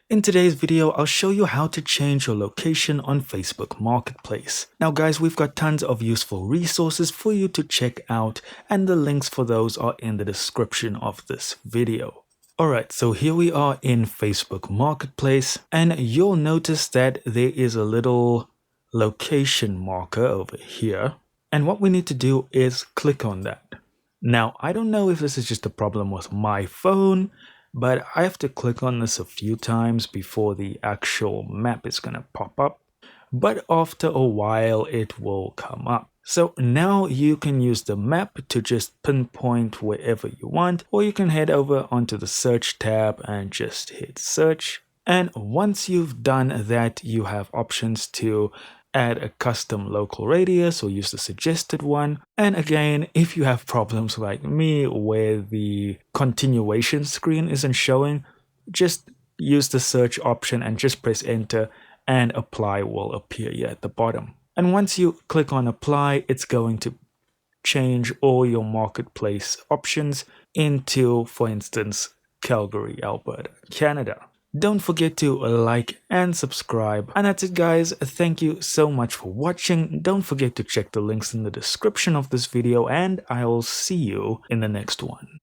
In today's video, I'll show you how to change your location on Facebook Marketplace. Now guys, we've got tons of useful resources for you to check out, and the links for those are in the description of this video. Alright, so here we are in Facebook Marketplace, and you'll notice that there is a little location marker over here. And what we need to do is click on that. Now, I don't know if this is just a problem with my phone, but I have to click on this a few times before the actual map is going to pop up. But after a while, it will come up. So now you can use the map to just pinpoint wherever you want, or you can head over onto the search tab and just hit search. And once you've done that, you have options to add a custom local radius or use the suggested one. And again, if you have problems like me where the continuation screen isn't showing, just use the search option and just press enter, and apply will appear here at the bottom. And once you click on apply, it's going to change all your marketplace options into, for instance, Calgary, Alberta, Canada. Don't forget to like and subscribe. And that's it guys, thank you so much for watching. Don't forget to check the links in the description of this video, and I'll see you in the next one.